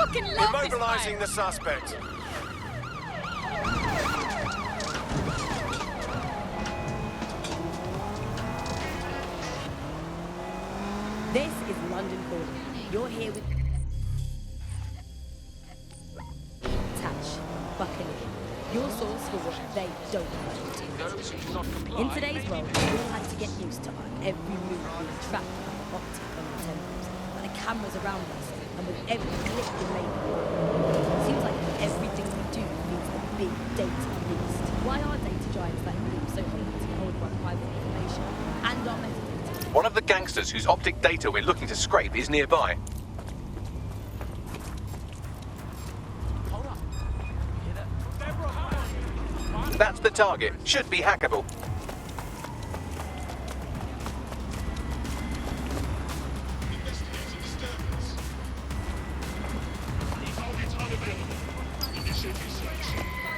fucking love We're this mobilizing guy. the suspect. This is London Calling. You're here with Tash, Buccaneer. Your source for what they don't know. In today's world, we all had to get used to our every move being tracked by the optic on our temples, by the cameras around us, and with every click we make. It seems like everything we do needs a big data beast. Why are data giants like Blue so hungry to hold our private information and our metadata? One of the gangsters whose optic data we're looking to scrape is nearby. That's the target. Should be hackable.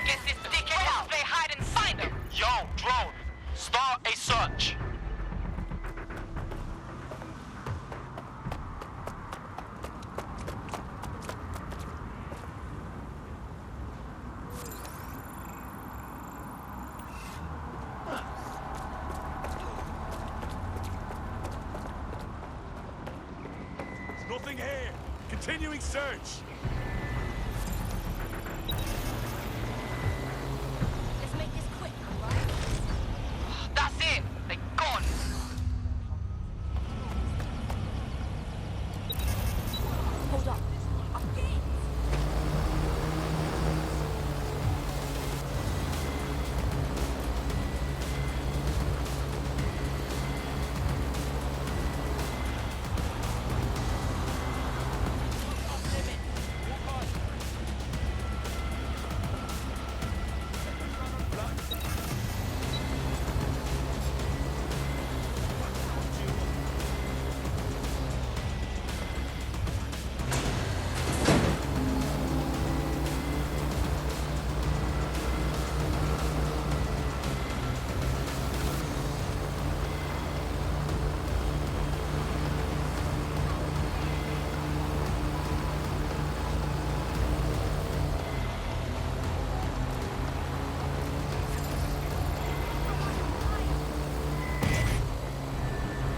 Get this dickhead out! Play hide and find him! Yo, drone! Start a search! Nothing here. Continuing search. Let's make this quick, alright? That's it! They gone! Hold up.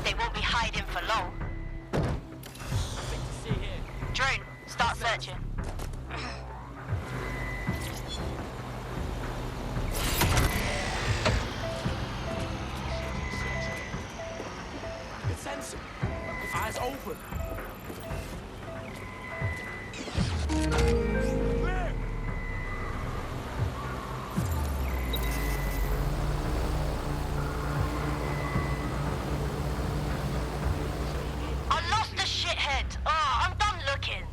They won't be hiding for long. Drone, start searching. It's sensor. Eyes open. Clear. I lost the shithead! Oh, I'm done looking!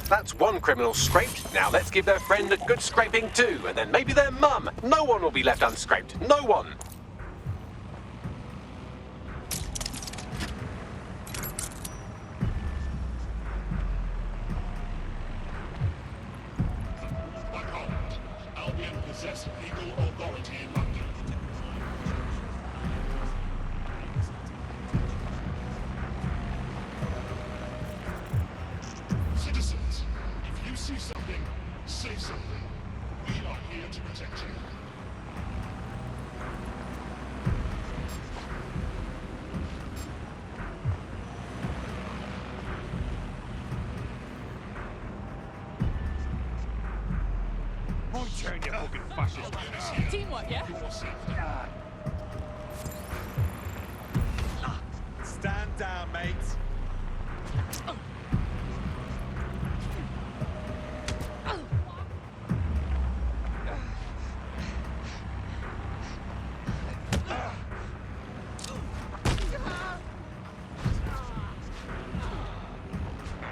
That's one criminal scraped. Now let's give their friend a good scraping too, and then maybe their mum. No one will be left unscraped. No one. Albion possess legal authority in London. Citizens, if you see something, say something. We are here to protect you. Turn your fucking fascist. Teamwork, yeah? Your safety. Stand down, mate.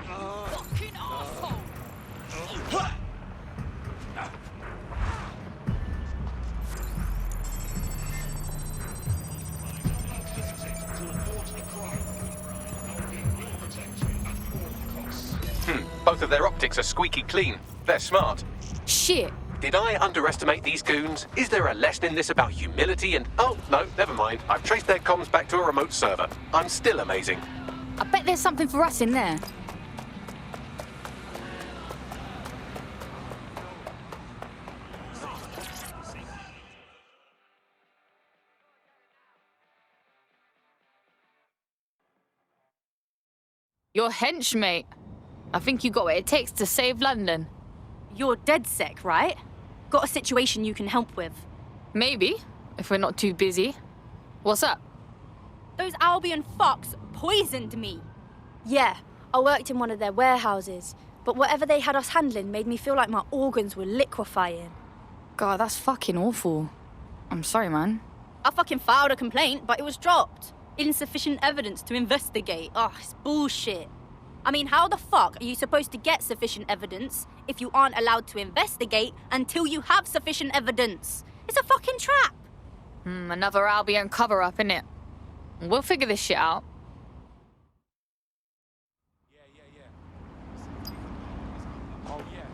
Fucking asshole! Both of their optics are squeaky clean. They're smart. Shit. Did I underestimate these goons? Is there a lesson in this about humility and... Oh, no, never mind. I've traced their comms back to a remote server. I'm still amazing. I bet there's something for us in there. You're hench, mate. I think you got what it takes to save London. You're dead sick, right? Got a situation you can help with. Maybe, if we're not too busy. What's up? Those Albion fucks poisoned me. Yeah, I worked in one of their warehouses, but whatever they had us handling made me feel like my organs were liquefying. God, that's fucking awful. I'm sorry, man. I fucking filed a complaint, but it was dropped. Insufficient evidence to investigate. Oh, it's bullshit. I mean, how the fuck are you supposed to get sufficient evidence if you aren't allowed to investigate until you have sufficient evidence? It's a fucking trap. Another Albion cover-up, innit? We'll figure this shit out. Oh, yeah.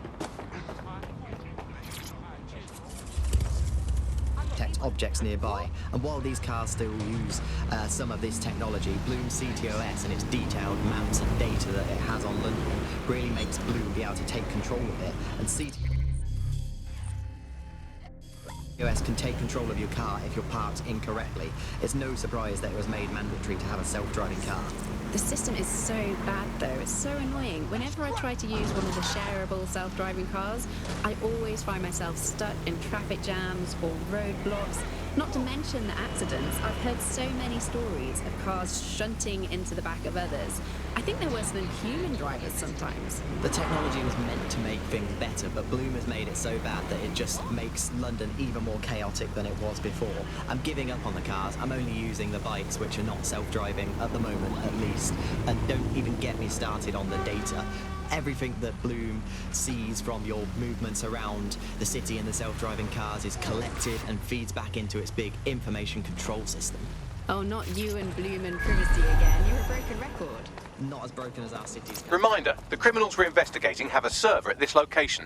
Detect objects nearby, and while these cars still use some of this technology, Bloom's CTOS and its detailed maps and data that it has on London really makes Bloom be able to take control of it, and CTOS can take control of your car if you're parked incorrectly. It's no surprise that it was made mandatory to have a self-driving car. The system is so bad though, it's so annoying. Whenever I try to use one of the shareable self-driving cars, I always find myself stuck in traffic jams or roadblocks. Not to mention the accidents. I've heard so many stories of cars shunting into the back of others. I think they're worse than human drivers sometimes. The technology was meant to make things better, but Bloom has made it so bad that it just makes London even more chaotic than it was before. I'm giving up on the cars. I'm only using the bikes, which are not self-driving at the moment, at least. And don't even get me started on the data. Everything that Bloom sees from your movements around the city and the self-driving cars is collected and feeds back into its big information control system. Oh, not you and Bloom and privacy again. You're a broken record. Not as broken as our cities. Reminder, the criminals we're investigating have a server at this location.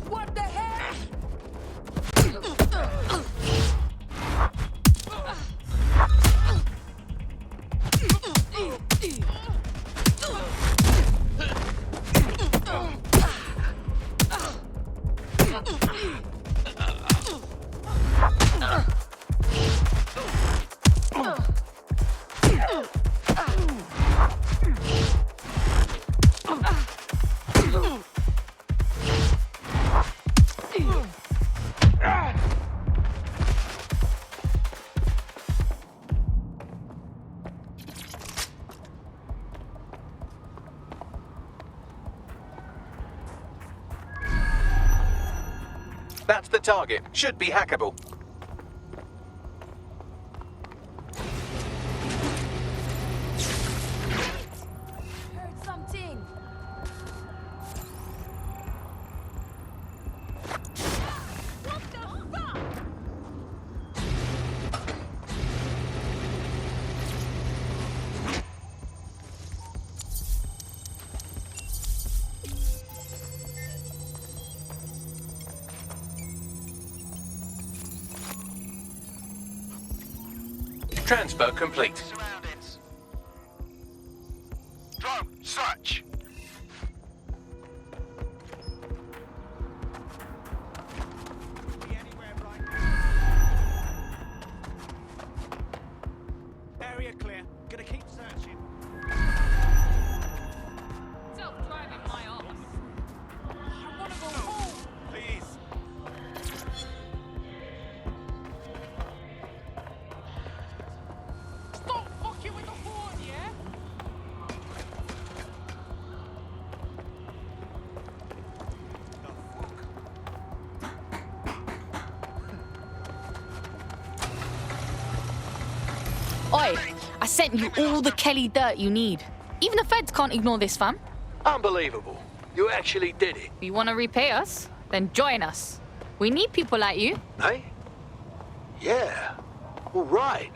What the hell? That's the target. Should be hackable. Heard something. What the fuck? Transfer complete. Surroundings. Drone, search. Be anywhere right now. Area clear. Gonna keep searching. Self-driving my arse. I wanna go home. Please. Stop fucking with the horn, yeah? Oi, I sent you all the Kelly dirt you need. Even the feds can't ignore this, fam. Unbelievable. You actually did it. You want to repay us? Then join us. We need people like you. Eh? Yeah. All right.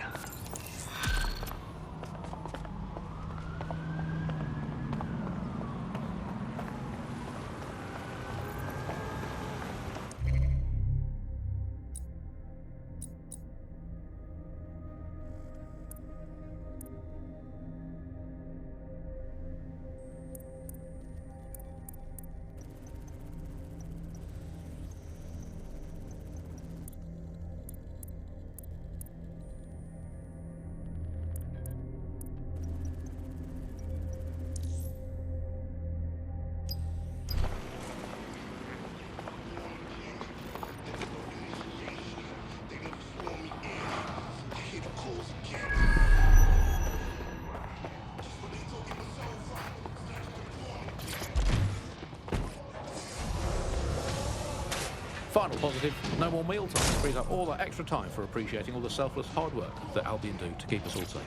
Final positive, no more meal time. Frees up all that extra time for appreciating all the selfless hard work that Albion do to keep us all safe.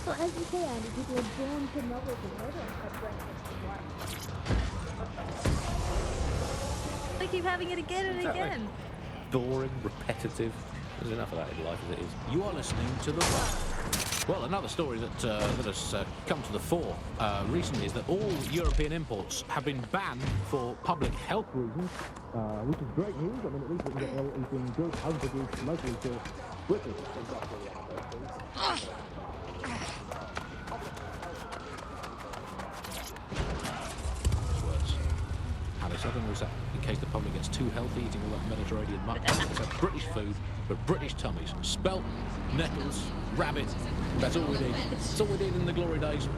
So as you say, Andy, people are born to novelty. At breakfast and lunch. They keep having it again and again. Boring, repetitive. There's enough of that in life as it is. You are listening to The Rush. Well, another story that has come to the fore recently is that all European imports have been banned for public health reasons, which is great news. I mean, at least we can get everything being built, home-produced, locally to British. How they said was that in case the public gets too healthy eating all that Mediterranean muck, it's a British food for British tummies. Spelt, nettles, rabbit. That's all we need. That's all we need in the glory days.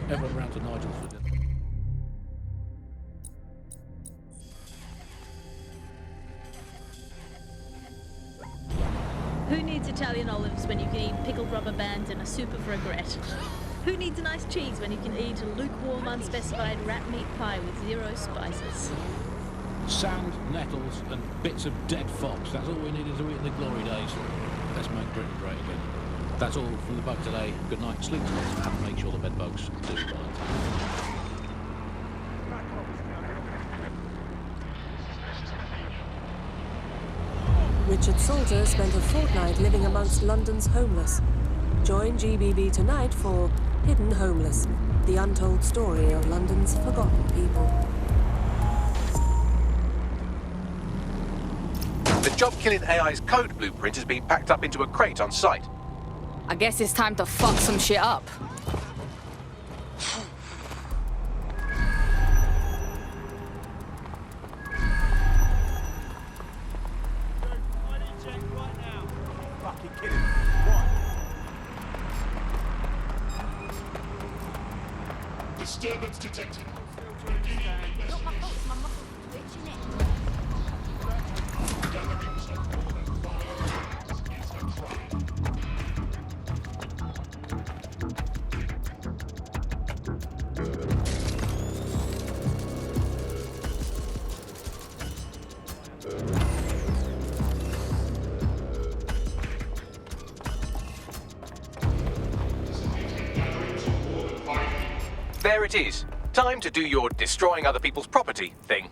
Everyone round to Nigel's for dinner. Who needs Italian olives when you can eat pickled rubber bands and a soup of regret? Who needs a nice cheese when you can eat a lukewarm, unspecified rat meat pie with 0 spices? Sand, nettles, and bits of dead fox. That's all we needed to eat in the glory days. Let's make Britain great again. That's all from the bug today. Good night, sleep tight, and make sure the bed bugs do well. Richard Salter spent a fortnight living amongst London's homeless. Join GBB tonight for Hidden Homeless, the untold story of London's forgotten people. job killing AI's code blueprint has been packed up into a crate on site. I guess it's time to fuck some shit up. Fucking kidding me. What? Disturbance detected. There it is. Time to do your destroying other people's property thing.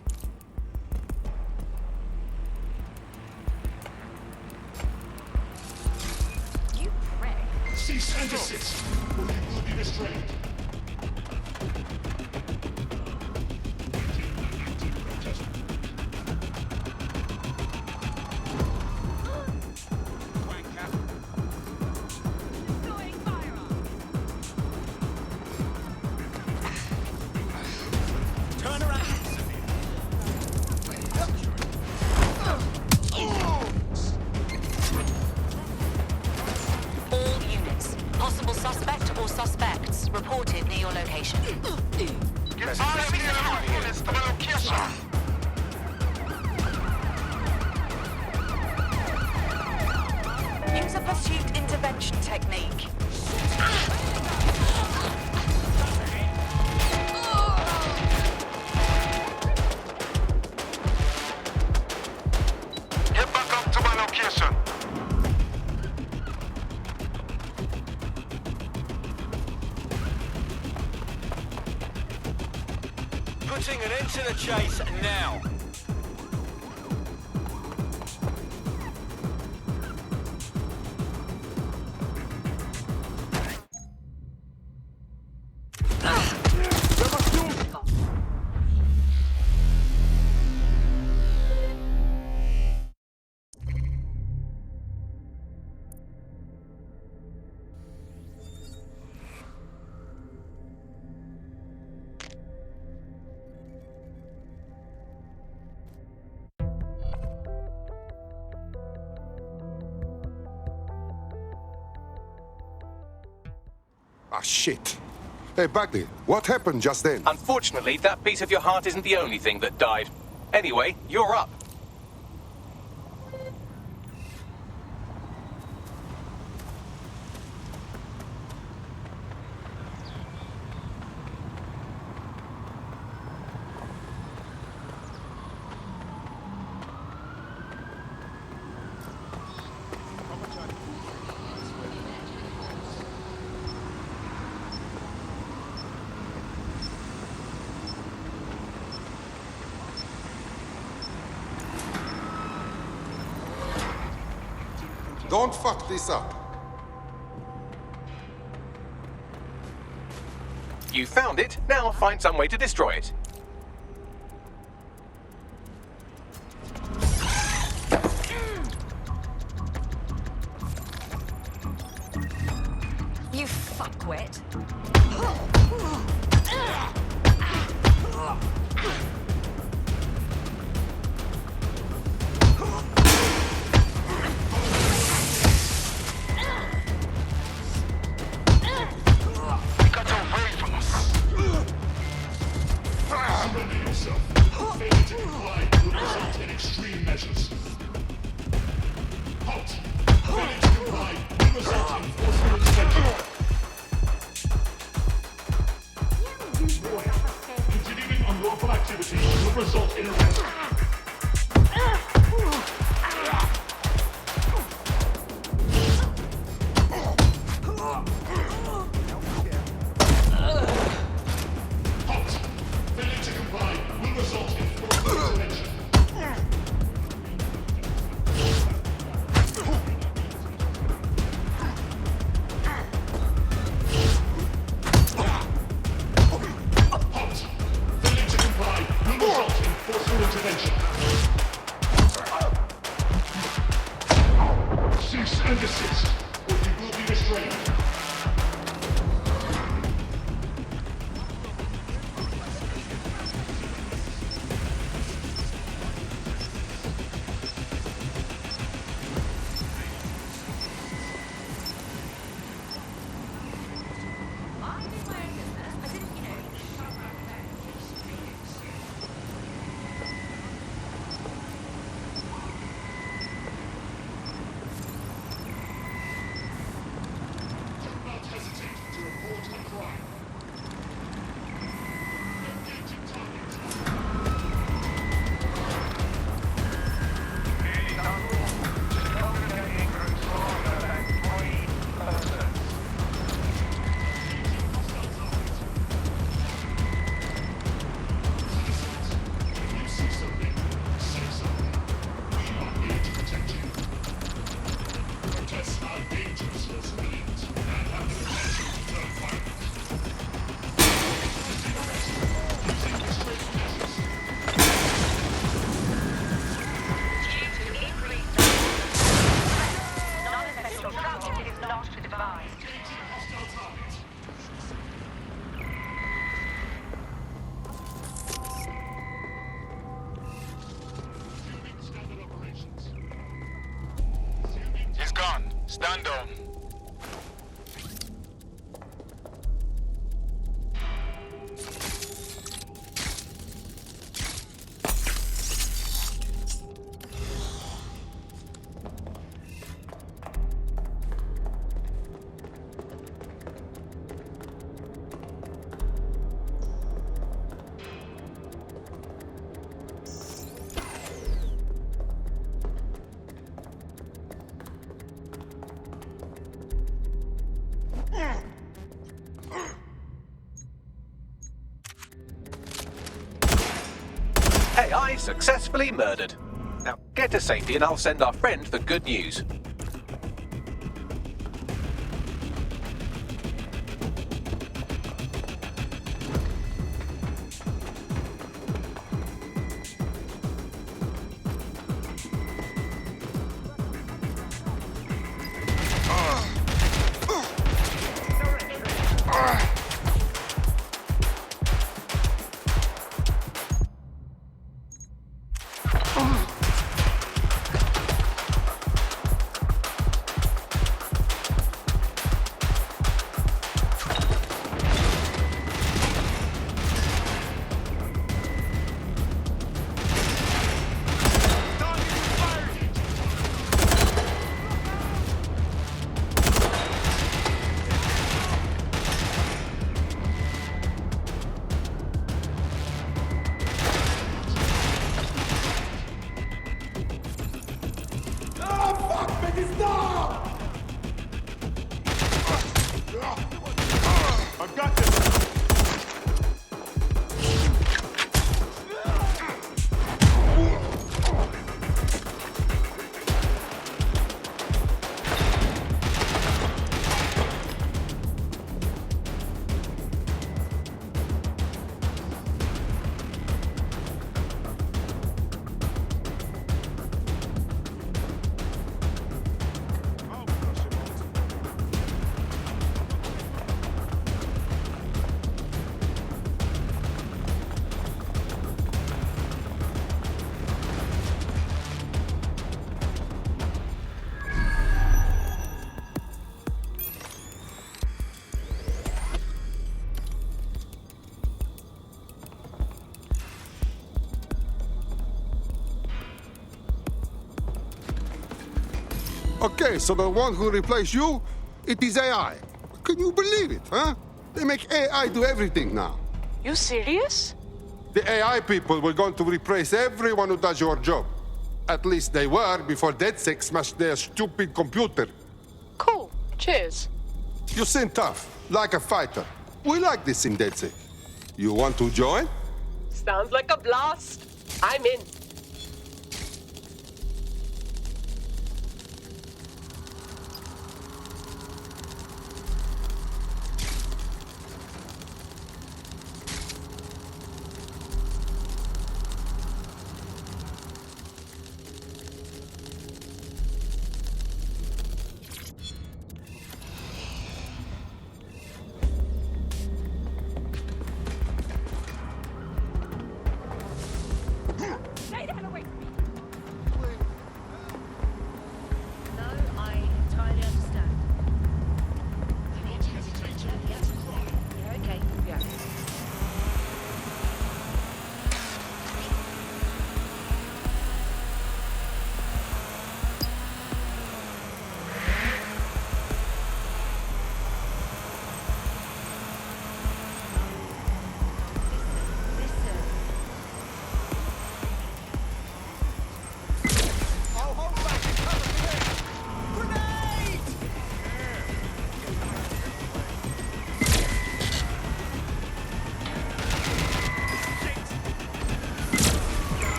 You prick. Cease and desist, or you will be restrained. Reported near your location. Use a pursuit intervention technique. Get back up to my location. Putting an end to the chase now. Ah, shit. Hey, Bagley, what happened just then? Unfortunately, that piece of your heart isn't the only thing that died. Anyway, you're up. Don't fuck this up. You found it, now find some way to destroy it. You fuckwit. Stand on. AI successfully murdered. Now get to safety and I'll send our friend the good news. I've got this. Okay, so the one who replaced you, it is AI. Can you believe it, huh? They make AI do everything now. You serious? The AI people were going to replace everyone who does your job. At least they were before DeadSec smashed their stupid computer. Cool. Cheers. You seem tough, like a fighter. We like this in DeadSec. You want to join? Sounds like a blast. I'm in.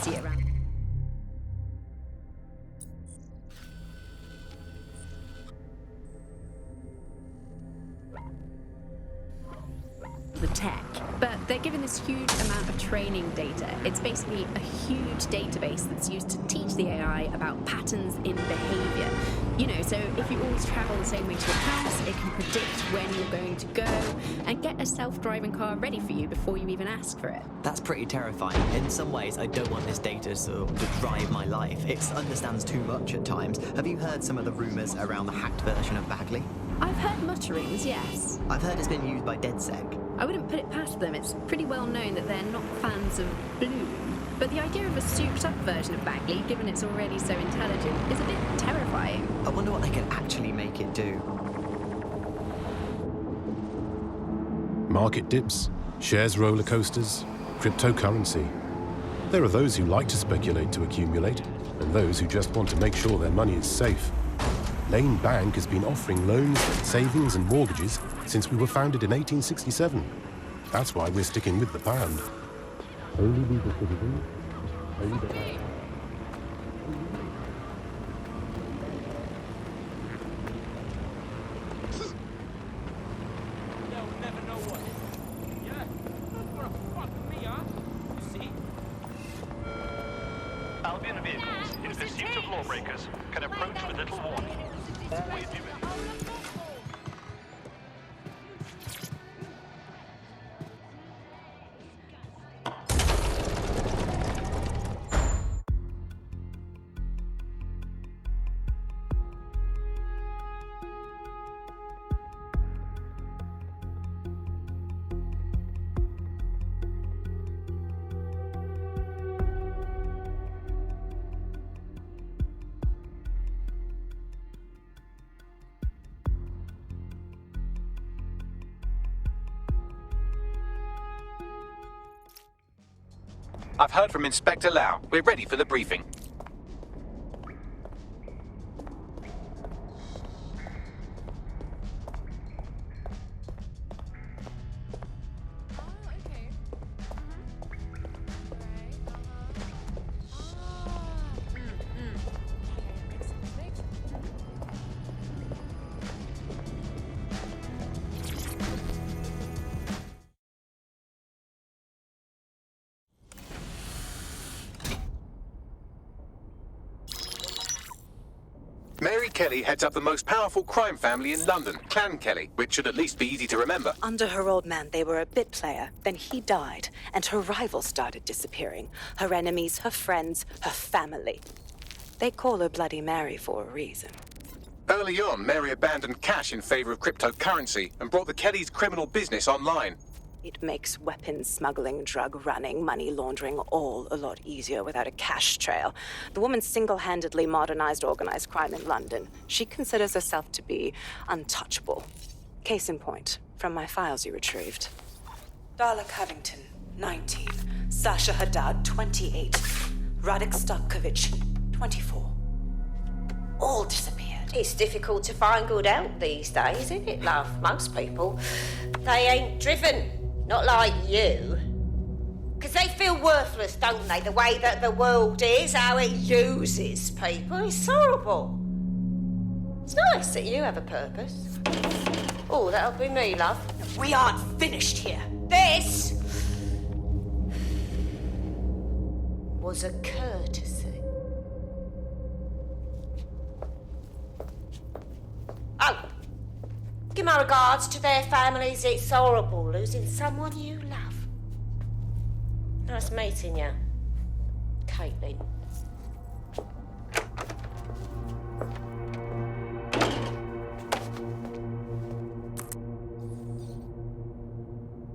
security around. The tech, but they're given this huge amount of training data. It's basically a huge database that's used to teach the AI about patterns in behavior. You know, so if you always travel the same way to a house, it can predict when you're going to go and get a self-driving car ready for you before you even ask for it. That's pretty terrifying. In some ways, I don't want this data to drive my life. It understands too much at times. Have you heard some of the rumours around the hacked version of Bagley? I've heard mutterings, yes. I've heard it's been used by DedSec. I wouldn't put it past them. It's pretty well known that they're not fans of Bloom. But the idea of a souped-up version of Bagley, given it's already so intelligent, is a bit terrifying. I wonder what they can actually make it do. Market dips, shares roller coasters, cryptocurrency. There are those who like to speculate to accumulate, and those who just want to make sure their money is safe. Lane Bank has been offering loans, savings and mortgages since we were founded in 1867. That's why we're sticking with the pound. Only legal citizens, only the pound. Albion vehicles in pursuit of lawbreakers can approach with little warning. Always be ready. I've heard from Inspector Lau. We're ready for the briefing. Mary Kelly heads up the most powerful crime family in London, Clan Kelly, which should at least be easy to remember. Under her old man, they were a bit player. Then he died, and her rivals started disappearing. Her enemies, her friends, her family. They call her Bloody Mary for a reason. Early on, Mary abandoned cash in favor of cryptocurrency and brought the Kellys' criminal business online. It makes weapons smuggling, drug running, money laundering all a lot easier without a cash trail. The woman single-handedly modernized organized crime in London. She considers herself to be untouchable. Case in point, from my files you retrieved. Darla Covington, 19. Sasha Haddad, 28. Radek Stavkovic, 24. All disappeared. It's difficult to find good help these days, isn't it, love? Most people, they ain't driven. Not like you. Because they feel worthless, don't they? The way that the world is, how it uses people. It's horrible. It's nice that you have a purpose. Oh, that'll be me, love. We aren't finished here. This was a courtesy. Oh, give my regards to their families. It's horrible losing someone you love. Nice meeting you, Caitlin.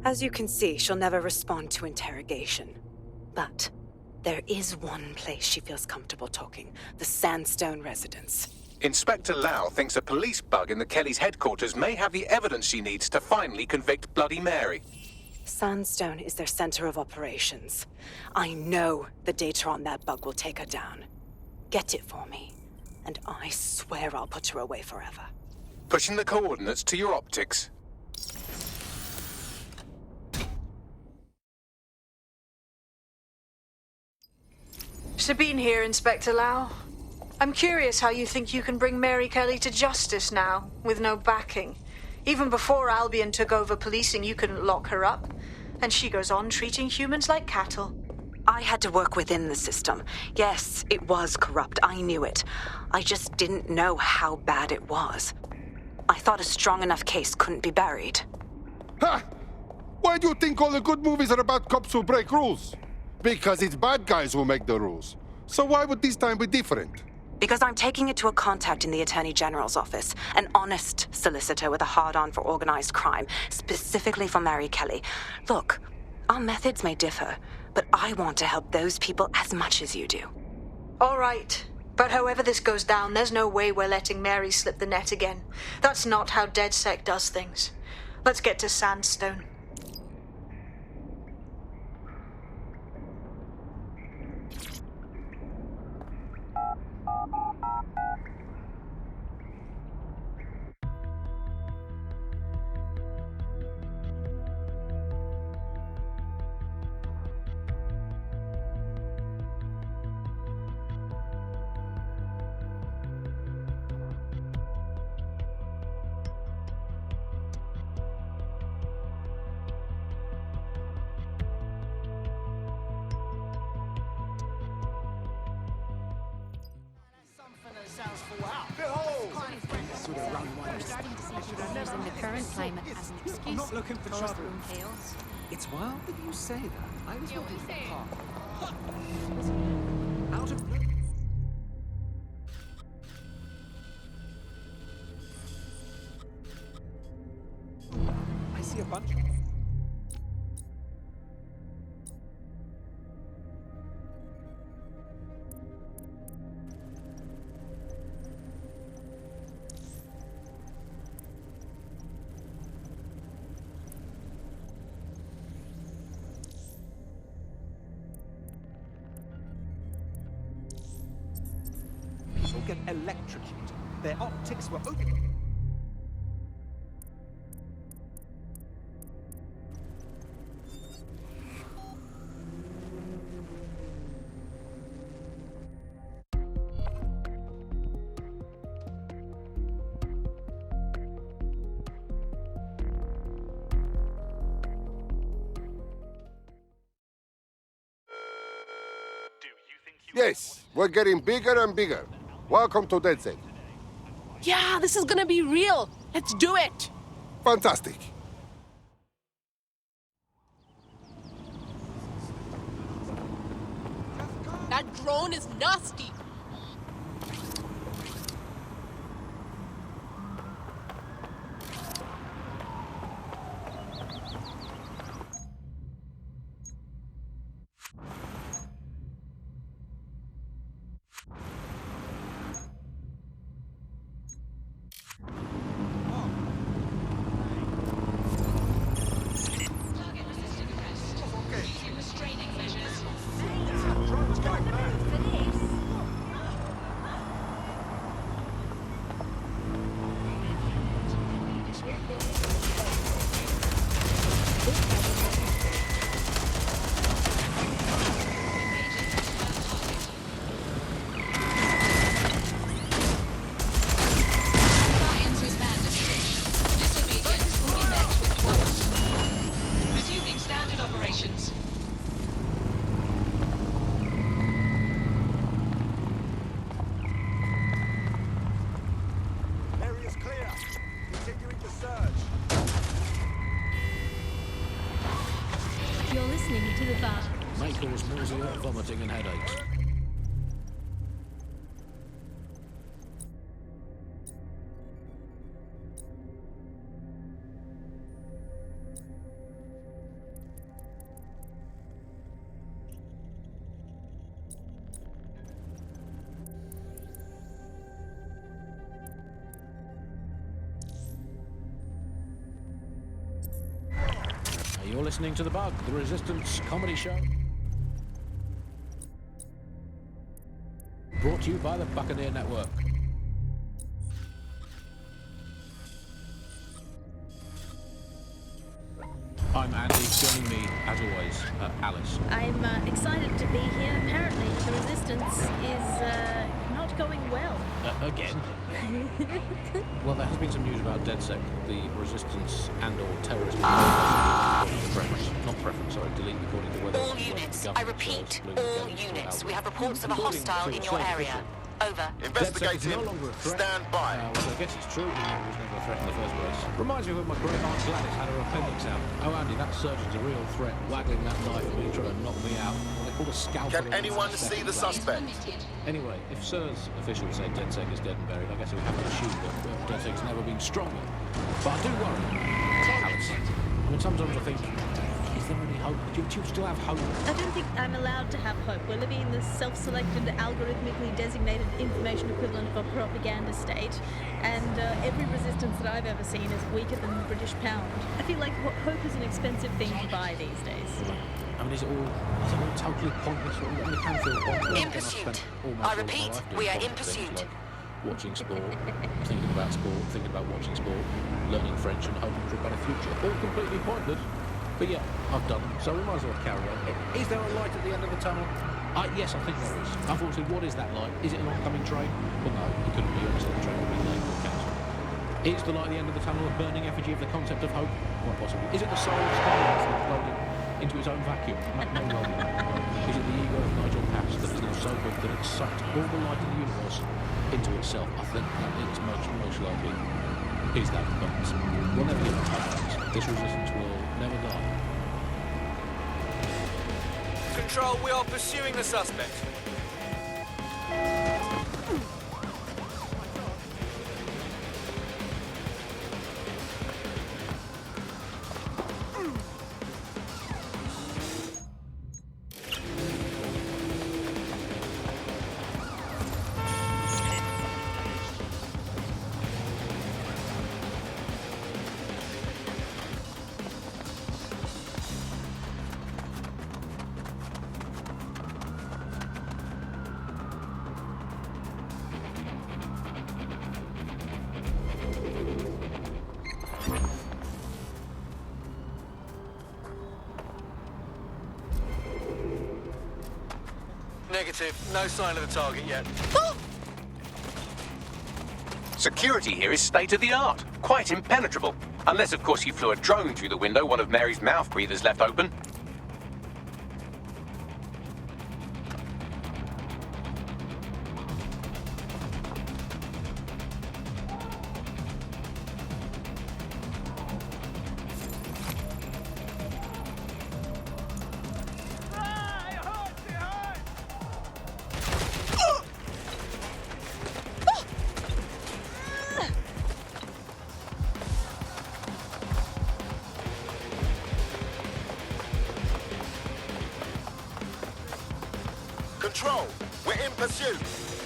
As you can see, she'll never respond to interrogation. But there is one place she feels comfortable talking, the Sandstone residence. Inspector Lau thinks a police bug in the Kellys' headquarters may have the evidence she needs to finally convict Bloody Mary. Sandstone is their center of operations. I know the data on that bug will take her down. Get it for me, and I swear I'll put her away forever. Pushing the coordinates to your optics. Sabine here, Inspector Lau. I'm curious how you think you can bring Mary Kelly to justice now, with no backing. Even before Albion took over policing, you couldn't lock her up. And she goes on treating humans like cattle. I had to work within the system. Yes, it was corrupt. I knew it. I just didn't know how bad it was. I thought a strong enough case couldn't be buried. Ha! Why do you think all the good movies are about cops who break rules? Because it's bad guys who make the rules. So why would this time be different? Because I'm taking it to a contact in the Attorney General's office, an honest solicitor with a hard-on for organized crime, specifically for Mary Kelly. Look, our methods may differ, but I want to help those people as much as you do. All right. But however this goes down, there's no way we're letting Mary slip the net again. That's not how DedSec does things. Let's get to Sandstone. Using the current climate as an excuse. I'm not looking for cause trouble. their own chaos. It's wild that you say that. I was looking for Park. Out of... I see a bunch of... get electrocuted. Their optics were open. Yes, we're getting bigger and bigger. Welcome to DedSec. Yeah, this is gonna be real. Let's do it. Fantastic. That drone is nasty. You're listening to the bar. May cause nausea, vomiting, and headaches. You're listening to The Bug, the Resistance comedy show. Brought to you by the Buccaneer Network. I'm Andy. Joining me, as always, Alice. I'm excited to be here. Apparently, the resistance is not going well. Again? Well, there has been some news about DedSec, the resistance and/or terrorist. Not preference, sorry, delete according to whether. All units, I repeat, all units. We have reports of a hostile in your area. Over. Investigating. Stand by. Well, I guess it's true. He was never a threat in the first place. Reminds me of when my great aunt Gladys had her appendix out. Oh, Andy, that surgeon's a real threat. Waggling that knife at me, trying to knock me out. Well, they called a scalpel. Can anyone see the suspect? Anyway, if Sir's officials say DedSec is dead and buried, I guess we have to assume that DedSec's never been stronger. But I do worry. Alice. I mean, sometimes I think, is there any hope? Do you still have hope? I don't think I'm allowed to have hope. We're living in this self-selected, algorithmically designated information equivalent of a propaganda state, and every resistance that I've ever seen is weaker than the British pound. I feel like hope is an expensive thing to buy these days. I mean, is it all totally pointless? I mean, it can feel pointless. In pursuit. I repeat, we are in pursuit. Like watching sport, thinking about sport, thinking about watching sport, learning French and hoping for a better future. All completely pointless. But yeah, I've done them, so we might as well carry on. Is there a light at the end of the tunnel? Yes, I think there is. Unfortunately, what is that light? Is it an oncoming train? Well, no, it couldn't be. Obviously, the train would be late or cancelled. Is the light at the end of the tunnel a burning effigy of the concept of hope? Quite possibly. Is it the soul of Skylark exploding into its own vacuum? May well be. Is it the ego of Nigel Pass that is now so big that it's sucked all the light in the universe into itself? I think that it's most likely is that, but we'll never give up. This resistance will never die. Control, we are pursuing the suspect. Negative. No sign of the target yet. Security here is state-of-the-art. Quite impenetrable. Unless, of course, you flew a drone through the window one of Mary's mouth breathers left open. Control, we're in pursuit.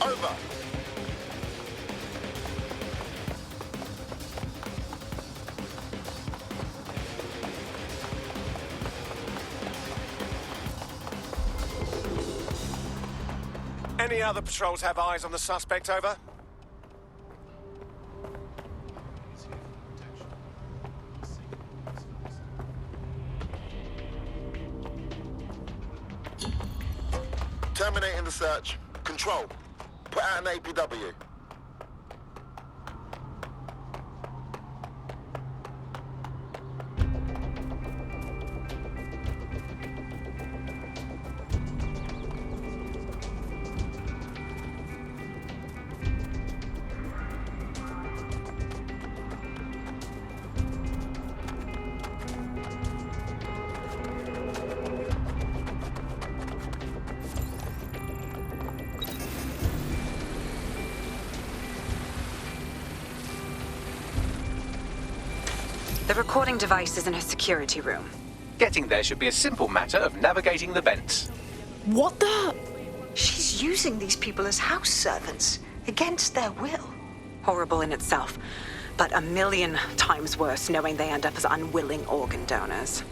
Over. Any other patrols have eyes on the suspect? Over. Terminating the search. Control, put out an APW. The recording device is in her security room. Getting there should be a simple matter of navigating the vents. What the? She's using these people as house servants, against their will. Horrible in itself, but a million times worse knowing they end up as unwilling organ donors.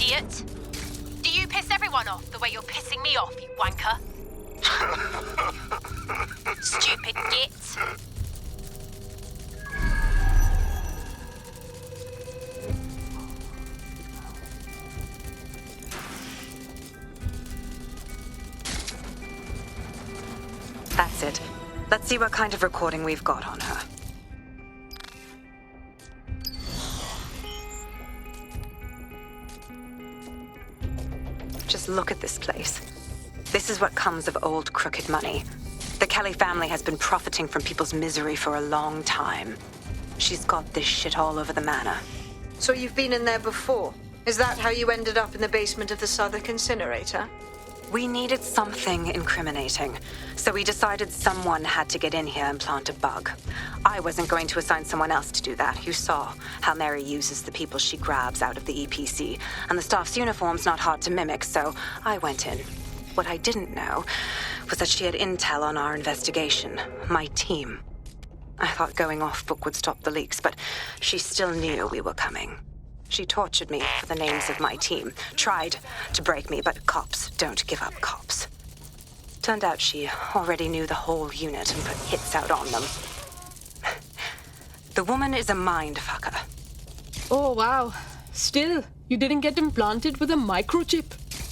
idiot. Do you piss everyone off the way you're pissing me off, you wanker? Stupid git. That's it. Let's see what kind of recording we've got on her. Just look at this place. This is what comes of old crooked money. The Kelly family has been profiting from people's misery for a long time. She's got this shit all over the manor. So you've been in there before? Is that how you ended up in the basement of the Southwark incinerator? We needed something incriminating, so we decided someone had to get in here and plant a bug. I wasn't going to assign someone else to do that. You saw how Mary uses the people she grabs out of the EPC, and the staff's uniform's not hard to mimic, so I went in. What I didn't know was that she had intel on our investigation, my team. I thought going off book would stop the leaks, but she still knew we were coming. She tortured me for the names of my team, tried to break me, but cops don't give up cops. Turned out she already knew the whole unit and put hits out on them. The woman is a mind fucker. Oh, wow. Still, you didn't get implanted with a microchip.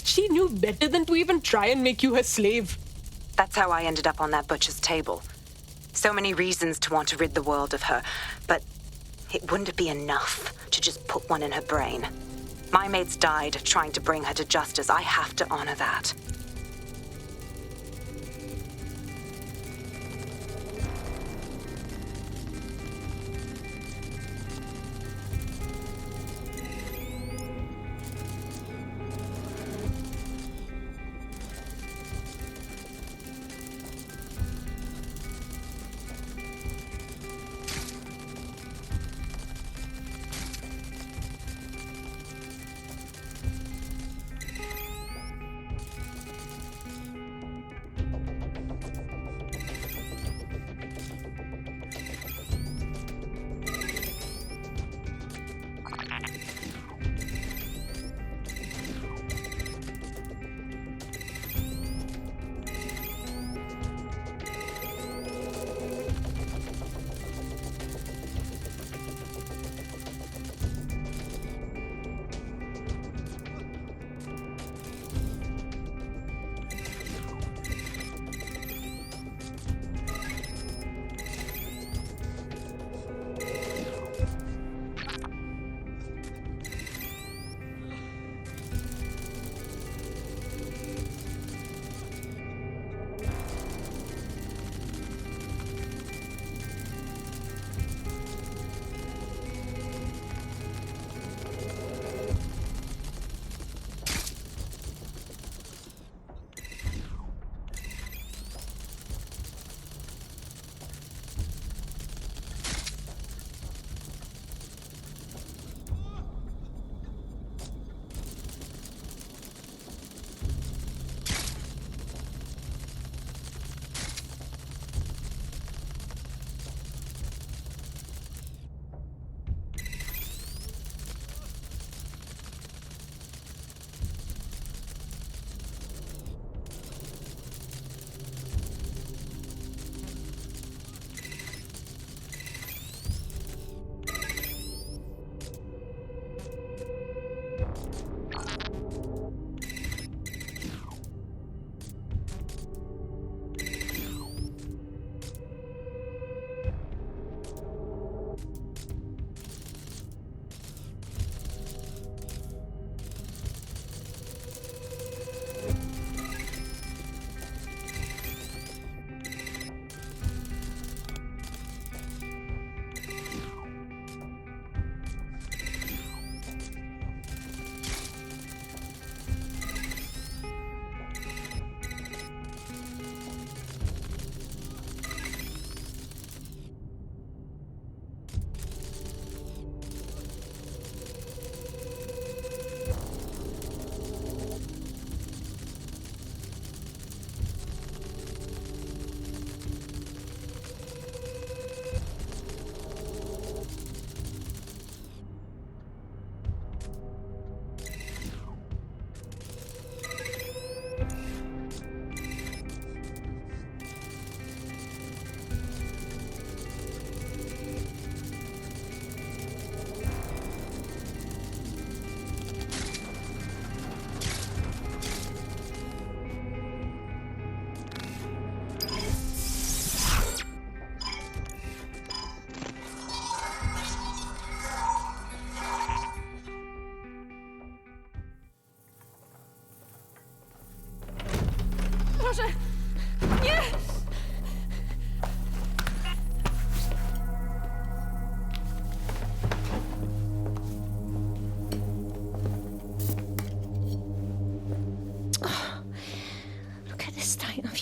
She knew better than to even try and make you her slave. That's how I ended up on that butcher's table. So many reasons to want to rid the world of her, but it wouldn't be enough to just put one in her brain. My mates died trying to bring her to justice. I have to honor that.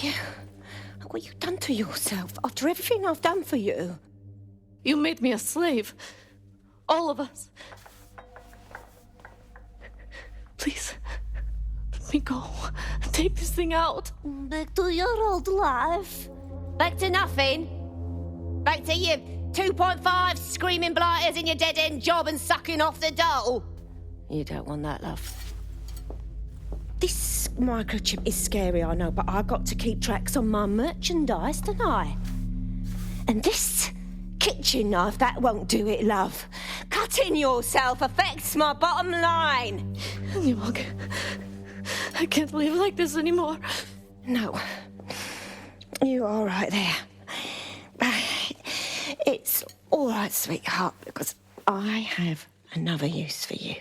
you? What you done to yourself after everything I've done for you? You made me a slave. All of us. Please, let me go. Take this thing out. Back to your old life. Back to nothing. Back to you 2.5 screaming blighters in your dead-end job and sucking off the dole. You don't want that, love. This microchip is scary, I know, but I got to keep tracks on my merchandise, don't I? And this kitchen knife, that won't do it, love. Cutting yourself affects my bottom line. I can't live like this anymore. No. You're all right there. It's all right, sweetheart, because I have another use for you.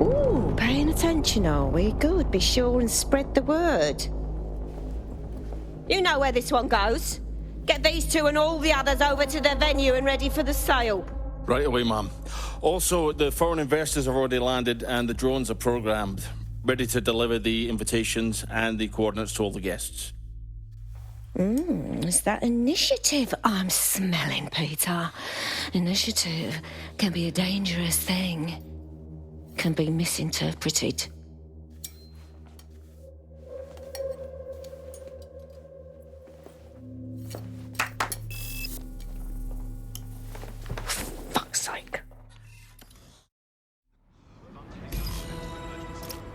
Ooh, paying attention, are we? Good. Be sure and spread the word. You know where this one goes. Get these two and all the others over to the venue and ready for the sale. Right away, ma'am. Also, the foreign investors have already landed and the drones are programmed, ready to deliver the invitations and the coordinates to all the guests. Is that initiative I'm smelling, Peter? Initiative can be a dangerous thing. Can be misinterpreted. Fuck's sake.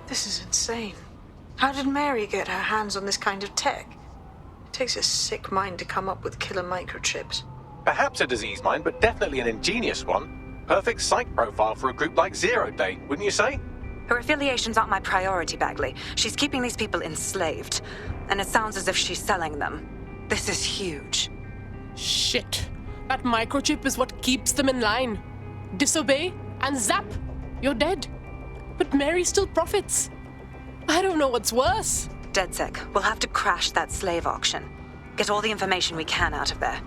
This is insane. How did Mary get her hands on this kind of tech? It takes a sick mind to come up with killer microchips. Perhaps a disease mind, but definitely an ingenious one. Perfect psych profile for a group like Zero Day, wouldn't you say? Her affiliations aren't my priority, Bagley. She's keeping these people enslaved. And it sounds as if she's selling them. This is huge. Shit. That microchip is what keeps them in line. Disobey and zap. You're dead. But Mary still profits. I don't know what's worse. DedSec, we'll have to crash that slave auction. Get all the information we can out of there.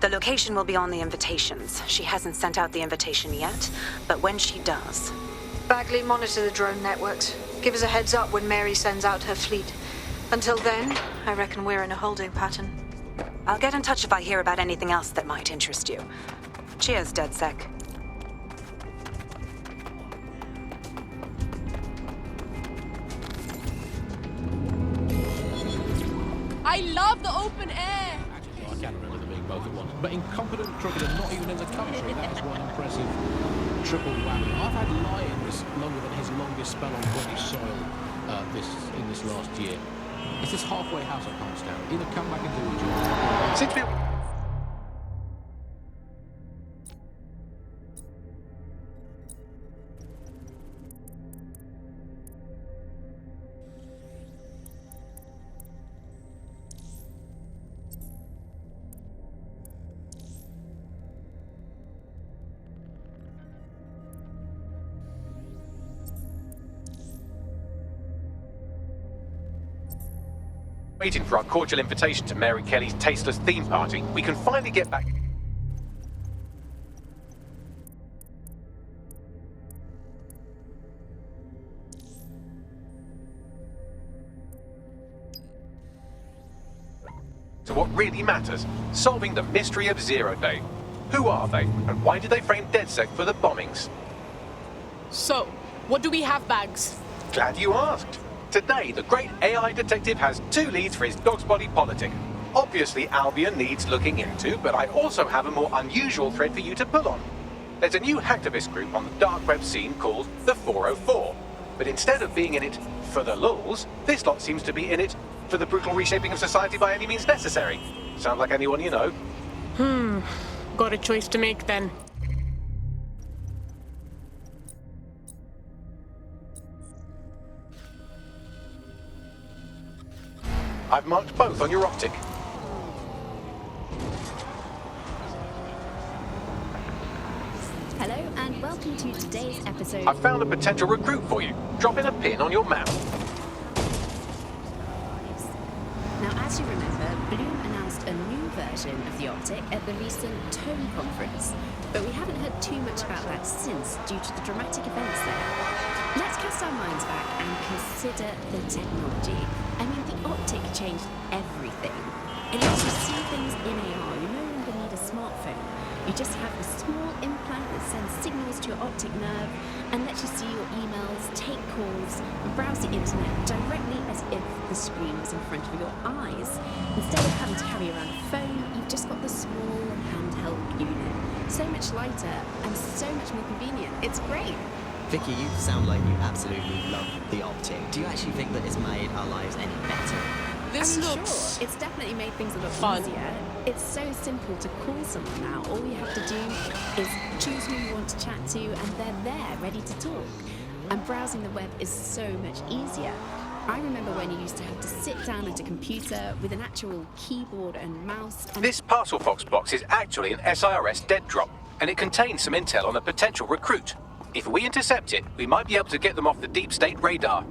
The location will be on the invitations. She hasn't sent out the invitation yet, but when she does... Bagley, monitor the drone networks. Give us a heads up when Mary sends out her fleet. Until then, I reckon we're in a holding pattern. I'll get in touch if I hear about anything else that might interest you. Cheers, DedSec. I love the open air. Actually, I can't remember them being both at once. But incompetent cricketer, not even in the country. That is one impressive triple whammy. I've had Lyons longer than his longest spell on British soil in this last year. It's this halfway house I can't stand. Either come back and do your job. Since we... waiting for our cordial invitation to Mary Kelly's tasteless theme party, we can finally get back... to what really matters, solving the mystery of Zero Day. Who are they, and why did they frame DedSec for the bombings? So, what do we have, Bags? Glad you asked. Today, the great AI detective has 2 leads for his dog's body politic. Obviously, Albion needs looking into, but I also have a more unusual thread for you to pull on. There's a new hacktivist group on the dark web scene called the 404. But instead of being in it for the lulz, this lot seems to be in it for the brutal reshaping of society by any means necessary. Sound like anyone you know? Got a choice to make then. I've marked both on your optic. Hello and welcome to today's episode. I've found a potential recruit for you. Drop in a pin on your map. Now, as As you remember, Bloom announced a new version of the optic at the recent Tone conference, but we haven't heard too much about that since due to the dramatic events there. Let's cast our minds back and consider the technology. I mean, the optic changed everything. It lets you see things in AR. You no longer need a smartphone. You just have a small implant that sends signals to your optic nerve and lets you see your emails, take calls, and browse the internet directly as if the screen was in front of your eyes. Instead of having to carry around a phone, you've just got the small handheld unit. So much lighter and so much more convenient. It's great. Vicky, you sound like you absolutely love the optic. Do you actually think that it's made our lives any better? This I'm looks sure. It's definitely made things a lot fun. easier. It's so simple to call someone now. All you have to do is choose who you want to chat to and they're there, ready to talk. And browsing the web is so much easier. I remember when you used to have to sit down at a computer with an actual keyboard and mouse. And This Parcel Fox box is actually an SIRS dead drop, and it contains some intel on a potential recruit. If we intercept it, we might be able to get them off the deep state radar.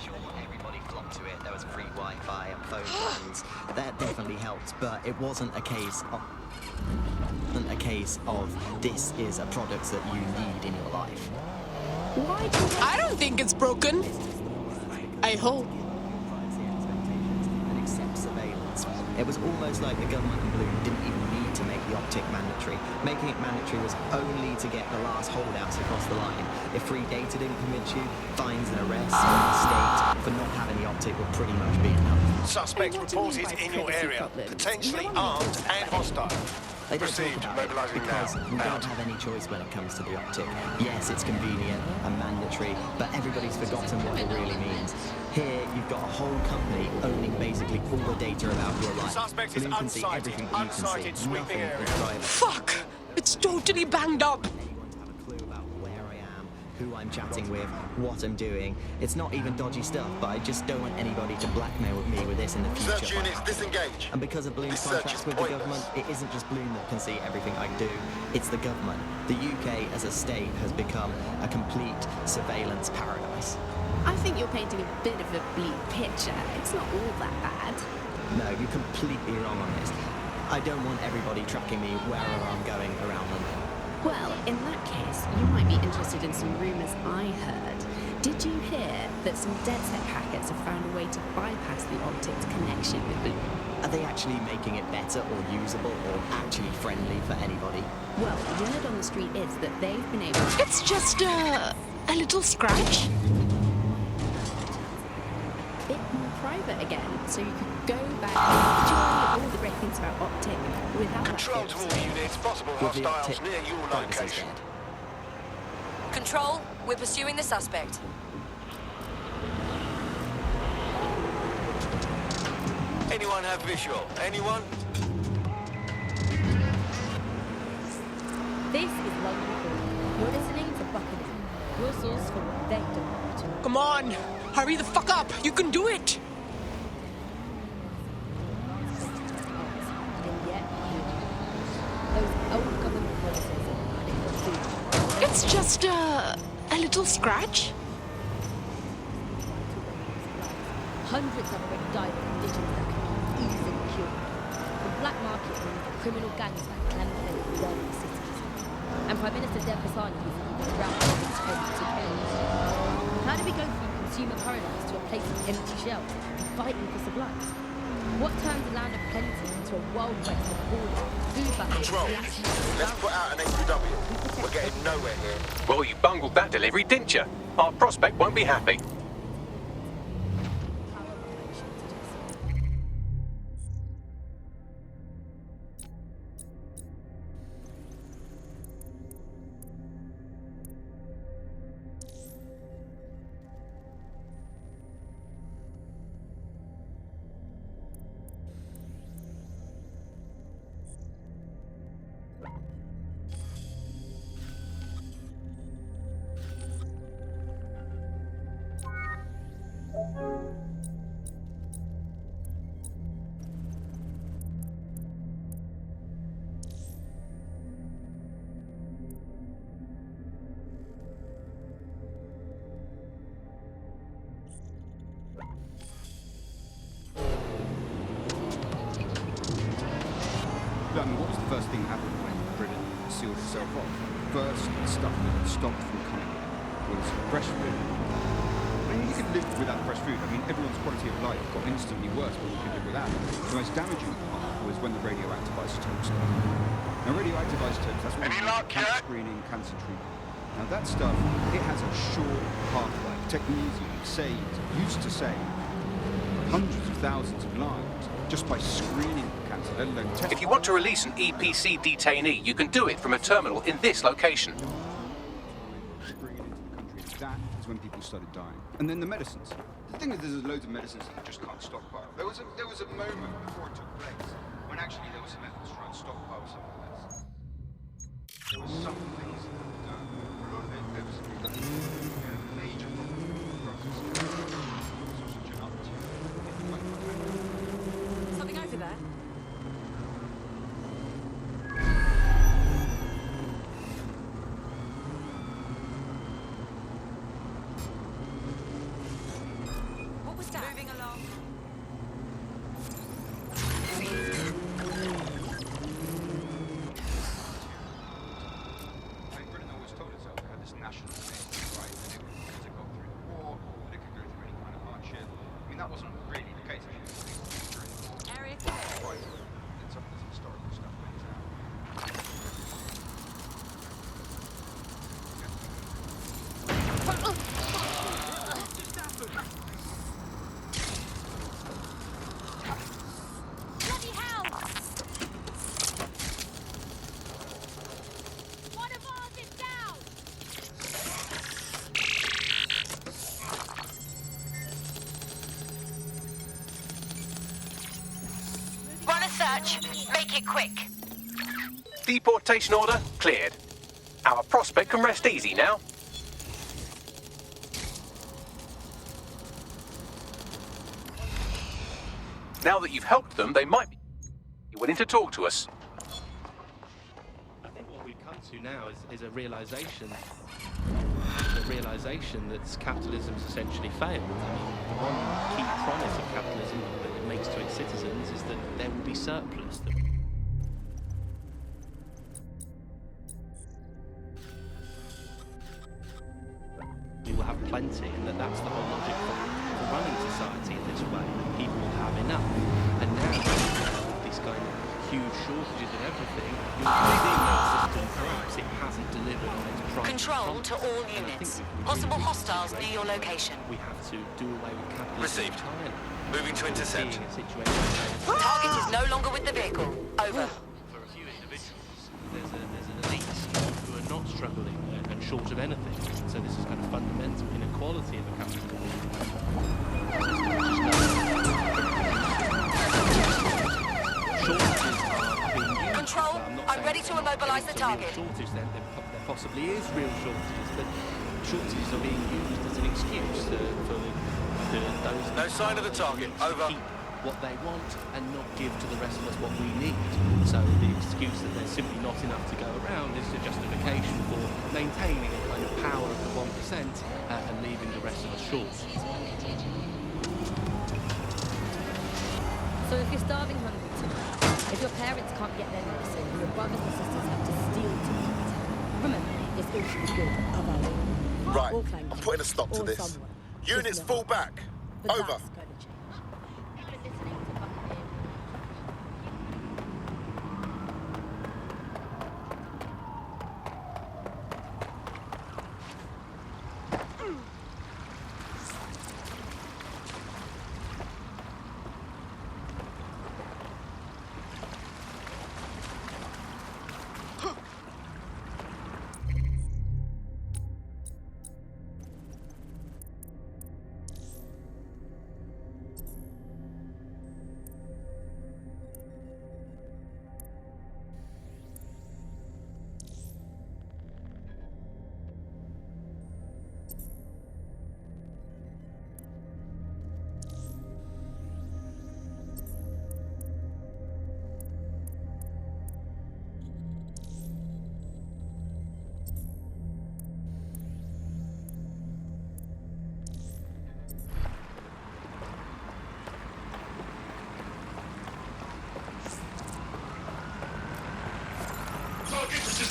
Sure, everybody flocked to it. There was free Wi-Fi and phone plans. That definitely helped, but it wasn't a case of this is a product that you need in your life. why do you... I don't think it's broken. I hope. And accept surveillance. It was almost like the government and Bloom didn't even need to make the optic mandatory. Making it mandatory was only to get the last holdouts across the line. If free data didn't convince you, fines and arrests from the state for not having the optic would pretty much be enough. Suspect reported in your area, potentially armed and hostile. They don't talk Proceed, about it mobilising because now. we don't have any choice when it comes to the optic. Yes, it's convenient and mandatory, but everybody's forgotten what it really means. Here, you've got a whole company owning basically all the data about your life. Suspect is Bloom can see unsighted. everything you Unsighted, can see. sweeping Nothing area. is private. Fuck! It's totally banged up. Who I'm chatting with, what I'm doing. It's not even dodgy stuff, but I just don't want anybody to blackmail me with this in the future. Search units disengage. And because of Bloom's This search contracts is with the pointless. government, it isn't just Bloom that can see everything I do, it's the government. The UK as a state has become a complete surveillance paradise. I think you're painting a bit of a bleak picture. It's not all that bad. No, you're completely wrong on this. I don't want everybody tracking me wherever I'm going around London. Well, in that case, you might be interested in some rumours I heard. Did you hear that some DedSec hackers have found a way to bypass the optics connection with Bloom? Are they actually making it better or usable or actually friendly for anybody? Well, word on the street is that they've been able to... It's just a little scratch. A bit more private again, so you could go back and enjoy all the great things about optic without... Control to all units, possible hostiles near your location. Control, we're pursuing the suspect. Anyone have visual? Anyone? This is London Calling. You're listening to Buckingham, your source for what they don't want to know. Come on, hurry the fuck up. You can do it. And yet, those old government policies are adequate to... It's just a little scratch. Hundreds have already died of conditions that can be easily cured. The black market means that criminal gangs that clandestine rob the cities. And Prime Minister Dev Kasani is even around his home to kills. How do we go from consumer paradise to a place of empty shelves, fighting for supplies? What turns a land of plenty into a wild west of border, food battles, Control. Let's put out an APW. We're getting nowhere here. Well, you bungled that delivery, didn't you? Our prospect won't be happy. weirdest thing happened when Britain sealed itself off. First stuff that stopped from coming was fresh food. I mean, you could live without fresh food. I mean, everyone's quality of life got instantly worse, but we could live without it. The most damaging part was when the radioactive isotopes started. Now, radioactive isotopes, that's what we call cancer screening, cancer treatment. Now, that stuff, it has a short half-life. Technetium used to save hundreds of thousands of lives just by screening for cancer, let alone testing. If you want to release an EPC detainee, you can do it from a terminal in this location. That is when people started dying. And then the medicines. The thing is, there's loads of medicines that you just can't stockpile. There was a moment before it took place when actually there was some efforts to try and stockpile some of this. There was some things that were done. A lot of it, there was a major problem with the process. Something over there? Moving along. Britain always told itself it had this national name, right? And it could go through the war, that it could go through any kind of hardship. I mean, that wasn't really the case. Area Right. And some of this historical stuff went out. Bloody hell! One of ours is down! Run a search. Make it quick. Deportation order cleared. Our prospect can rest easy now. Now that you've helped them, they might be willing to talk to us. I think what we've come to now is a realization that capitalism's essentially failed. I mean, the one key promise of capitalism that it makes to its citizens is that there will be surplus. We will have plenty, and that's the whole logic for running society in this way, that people will have enough. And now, with these kind of huge shortages and everything, you're seeing that system perhaps it hasn't delivered on its promise. Control to all units. Possible hostiles near your location. We have to do away with capitalism. Received. Entirely. Moving to intercept. Target is no longer with the vehicle. Over. For a few individuals, there's an elite who are not struggling and short of anything. So this is kind of fundamental inequality in the capitalist Control, I'm ready to immobilize the target. There possibly is real shortages, but shortages are being used as an excuse for those. No sign of the target. Over. Keep what they want and not give to the rest of us what we need. So the excuse that there's simply not enough to go around is a justification for maintaining a kind of power of the 1% and leaving the rest of us short. So if you're starving hungry tonight, if your parents can't get their medicine, and your brothers and sisters have to steal to eat, remember, it's all for the good of our own. Right, Or clan I'm putting a stop to or this. someone. Units fall back. But Over. that's gonna change. You've been listening to Buccaneer.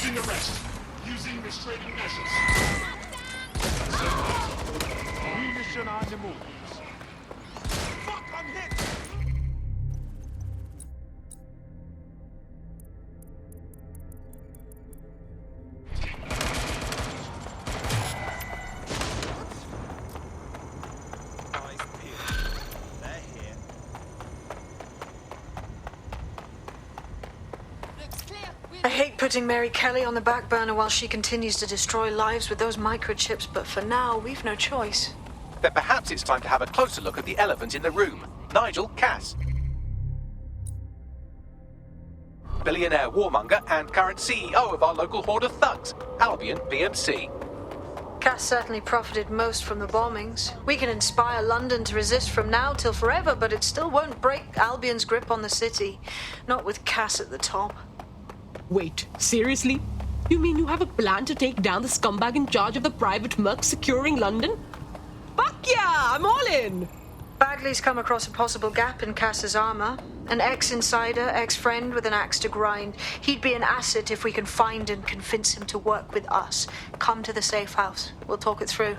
Resisting arrest. Using restraining measures. Munition on the move. Fuck, I'm hit! I hate putting Mary Kelly on the back burner while she continues to destroy lives with those microchips, but for now, we've no choice. Then perhaps it's time to have a closer look at the elephant in the room. Nigel Cass. Billionaire warmonger and current CEO of our local horde of thugs, Albion PMC. Cass certainly profited most from the bombings. We can inspire London to resist from now till forever, but it still won't break Albion's grip on the city. Not with Cass at the top. Wait, seriously? You mean you have a plan to take down the scumbag in charge of the private merc securing London? Fuck yeah, I'm all in! Bagley's come across a possible gap in Cass's armor. An ex-insider, ex-friend with an axe to grind. He'd be an asset if we can find and convince him to work with us. Come to the safe house. We'll talk it through.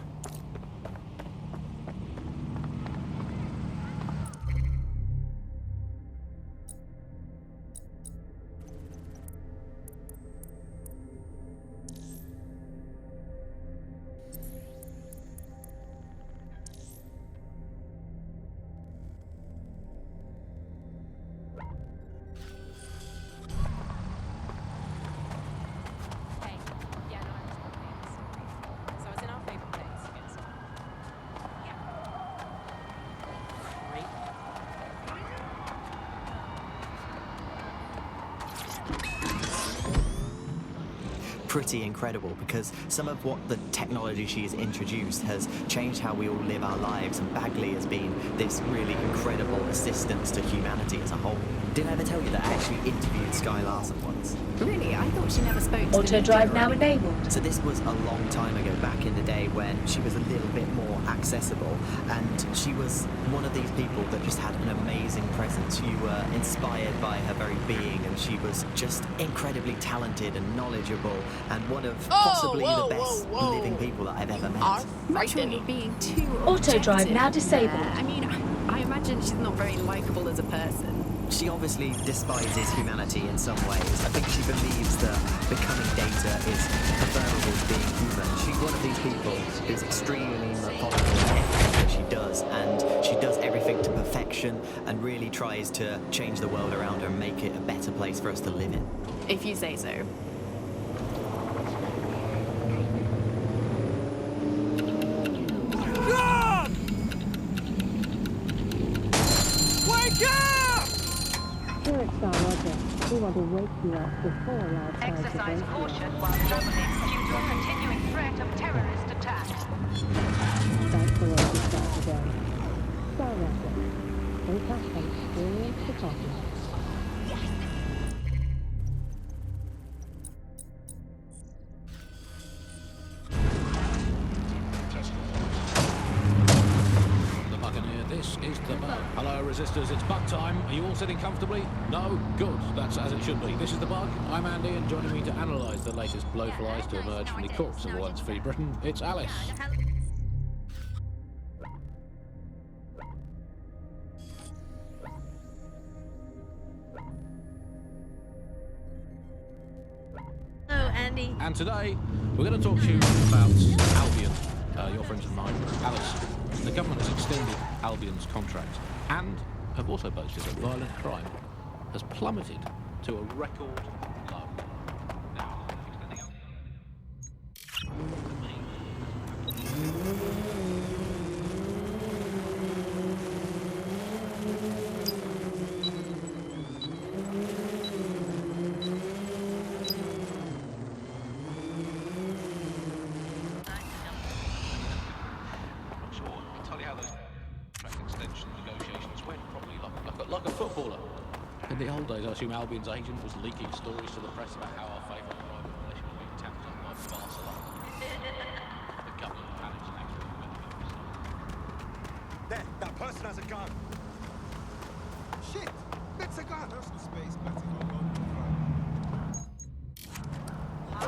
Pretty incredible, because some of what the technology she's introduced has changed how we all live our lives, and Bagley has been this really incredible assistance to humanity as a whole. Did I ever tell you that I actually interviewed Sky Larson once? Really? I thought she never spoke to Auto drive now enabled. So this was a long time ago, back in the day when she was a little bit more accessible, and she was one of these people that just had an amazing presence. You were inspired by her very being, and she was just incredibly talented and knowledgeable, and one of possibly the best living people that I've ever met. I'm not sure you're being too Auto drive now disabled. I mean, I imagine she's not very likable as a person. She obviously despises humanity in some ways. I think she believes that becoming data is preferable to being human. She's one of these people who's extremely methodical in everything that she does, and she does everything to perfection and really tries to change the world around her and make it a better place for us to live in. If you say so. Run! Wake up! Here at Star Roger, we want to wake you up before large Exercise caution while traveling due to a continuing threat of terrorist attack. That's the way to start the day. Star Roger. Wake up and experience the coffee. This is the bug. Hello, resistors, it's bug time. Are you all sitting comfortably? No? Good. That's as it should be. This is the bug. I'm Andy, and joining me to analyse the latest blowflies to emerge from the corpse of once free Britain, it's Alice. Hello, Andy. And today, we're going to talk to you about Albion, your friends of mine, Alice. The government has extended Albion's contract and have also boasted that violent crime has plummeted to a record low. Now, extending like a footballer. In the old days, I assume Albion's agent was leaking stories to the press about how our favourite private relation was being tapped up by Barcelona. The government panics next week. There, that person has a gun. Shit, it's a gun. Personal space, better not go on the front.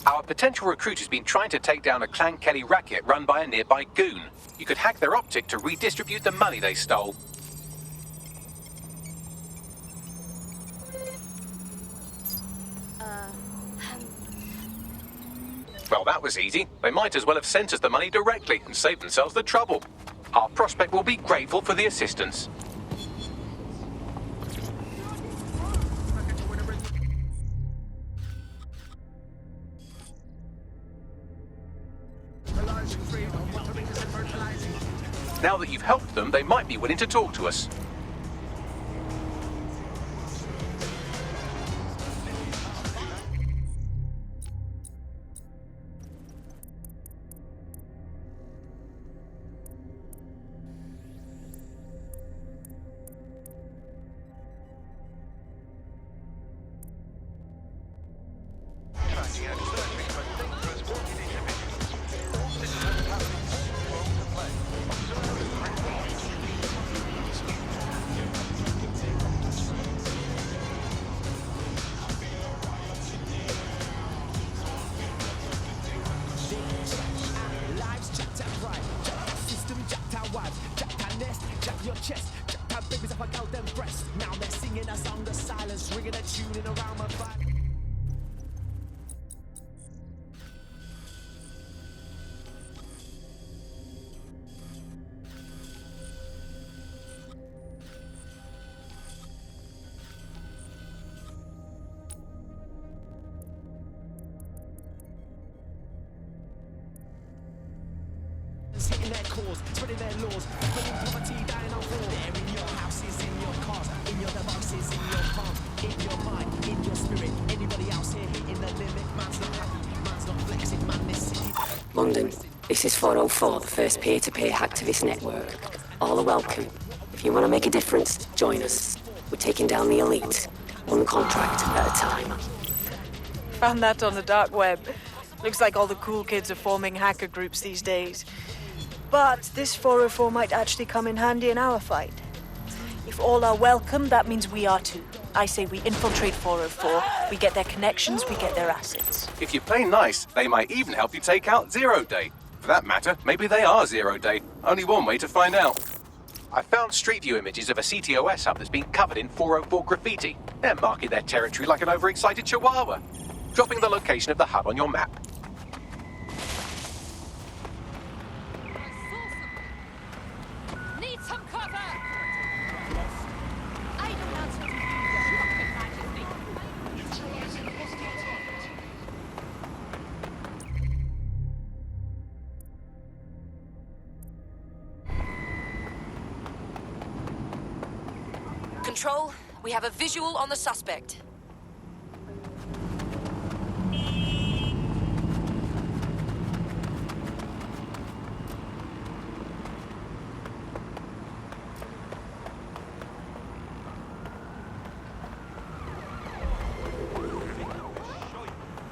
Our potential recruit has been trying to take down a Clan Kelly racket run by a nearby goon. You could hack their optic to redistribute the money they stole. Well, that was easy. They might as well have sent us the money directly and saved themselves the trouble. Our prospect will be grateful for the assistance. Now that you've helped them, they might be willing to talk to us. Hitting their cause, spreading their laws, bringing poverty down our hall. They're in your houses, in your cars, in your devices, in your palm, in your mind, in your spirit. Anybody else here hitting the limit? Man's not happy, man's not flexing, man, this city. London, this is 404, the first peer-to-peer hacktivist network. All are welcome. If you want to make a difference, join us. We're taking down the elite, one contract at a time. Found that on the dark web. Looks like all the cool kids are forming hacker groups these days. But this 404 might actually come in handy in our fight. If all are welcome, that means we are too. I say we infiltrate 404, we get their connections, we get their assets. If you play nice, they might even help you take out Zero Day. For that matter, maybe they are Zero Day. Only one way to find out. I found Street View images of a CTOS hub that's been covered in 404 graffiti. They're marking their territory like an overexcited chihuahua. Dropping the location of the hub on your map. Need some cover! I don't answer to Control, we have a visual on the suspect.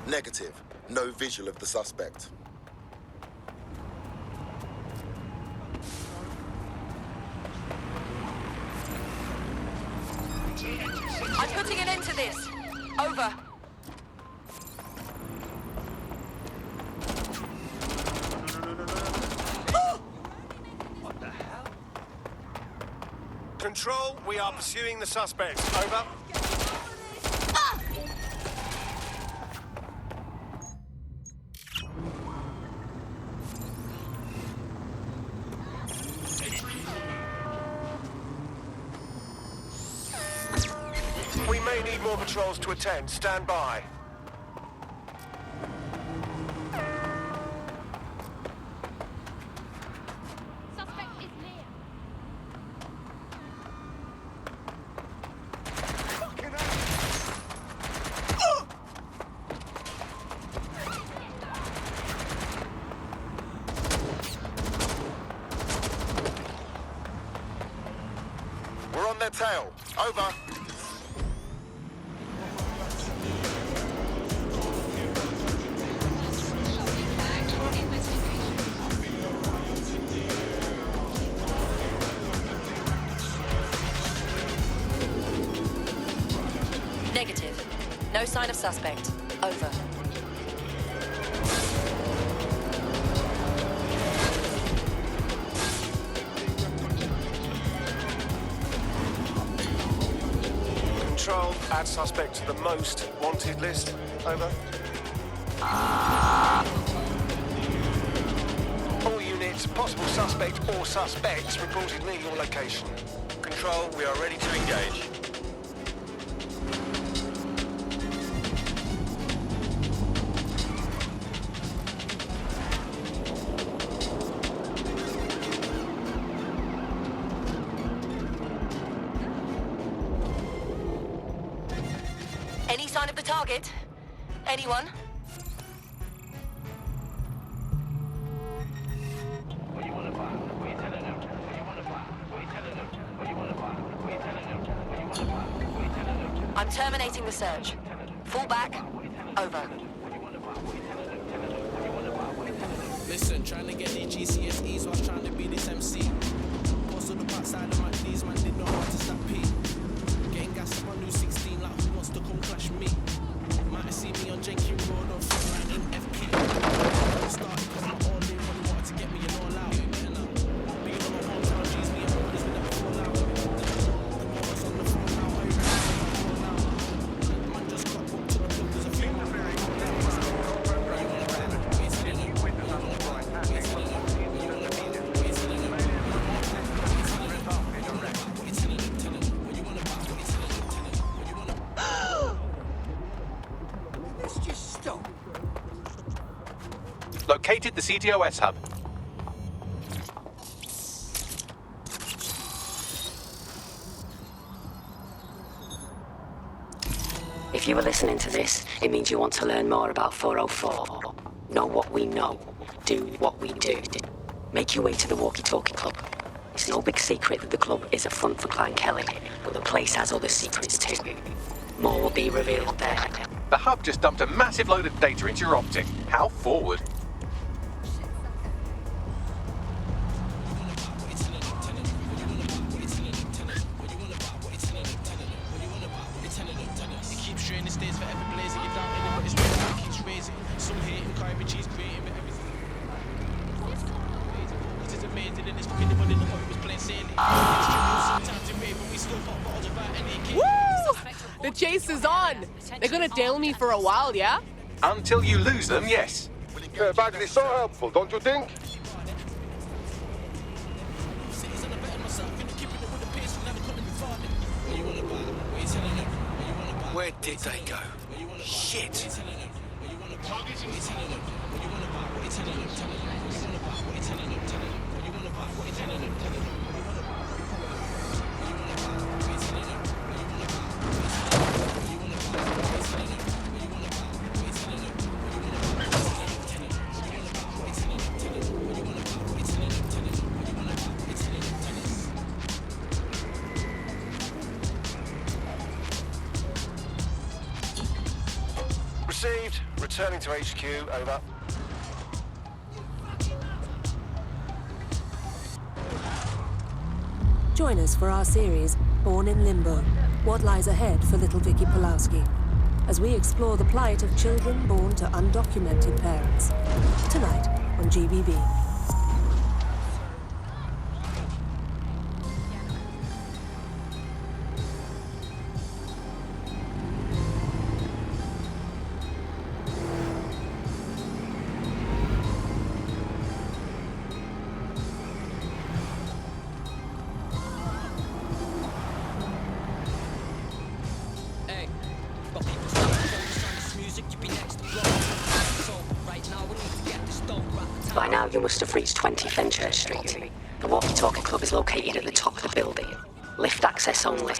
Negative. No visual of the suspect. I'm putting an end to this. Over. What the hell? Control, we are pursuing the suspect. Over. We may need more patrols to attend. Stand by. Suspect is near. We're on their tail. Over. Negative. No sign of suspect. Over. Control, add suspect to the most wanted list. Over. All units, possible suspect or suspects reported near your location. Control, we are ready to engage. Any sign of the target? Anyone? I'm terminating the search. Fall back. Over. Listen, trying to get the GCSEs whilst trying to be this MC. Also the backside of my knees, man, did not want to stop P. Getting gas on my new 16, like who wants to come clash me? Might have seen me on Jenkins Road or Frontline in FP. Started cause my all in, probably wanted to get me an all out. Being on my hometown, G's, me and my brothers, we never fall out. The moments on the phone now, I remember now. Man just got booked to the club, there's a few more. Located the CTOS hub. If you were listening to this, it means you want to learn more about 404. Know what we know. Do what we do. Make your way to the Walkie-Talkie Club. It's no big secret that the club is a front for Clan Kelly, but the place has other secrets too. More will be revealed there. The hub just dumped a massive load of data into your optic. How forward? The chase is on! They're gonna tail me for a while, yeah? Until you lose them, yes. Bagley, so helpful, don't you think? Where did they go? Shit! Received. Returning to HQ. Over. Join us for our series, Born in Limbo, What Lies Ahead for Little Vicky Pulowski, as we explore the plight of children born to undocumented parents. Tonight on GBB. By now, you must have reached 20 Fenchurch Street. The Walkie-Talkie Club is located at the top of the building. Lift access only.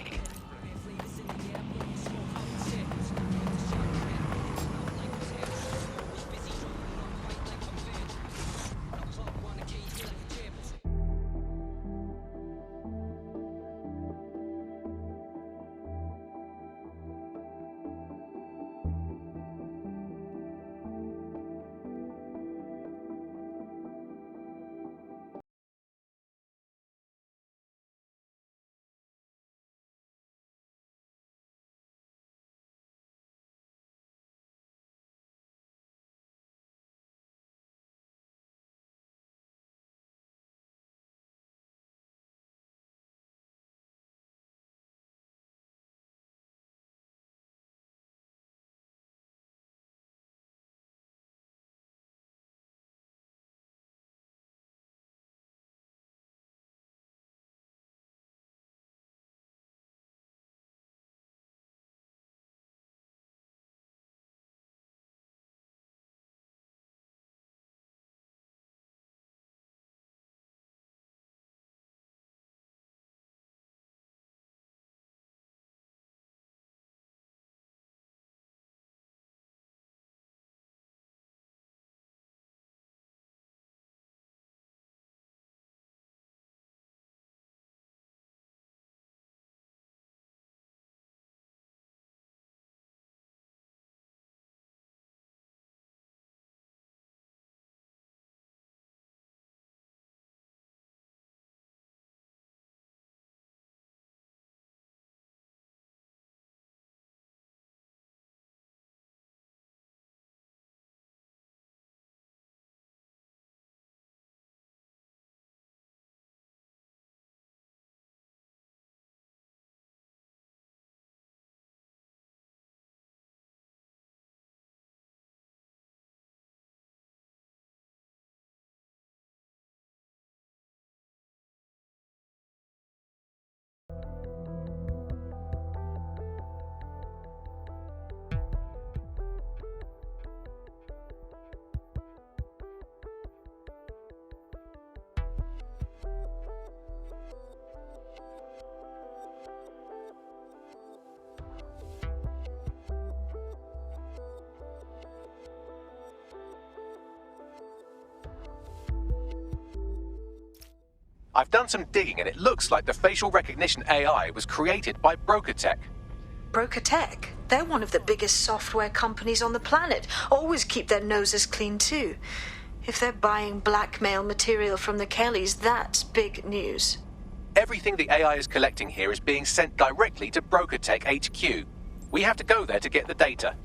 I've done some digging and it looks like the facial recognition AI was created by Brokertech. Brokertech? They're one of the biggest software companies on the planet. Always keep their noses clean too. If they're buying blackmail material from the Kellys, that's big news. Everything the AI is collecting here is being sent directly to Brokertech HQ. We have to go there to get the data.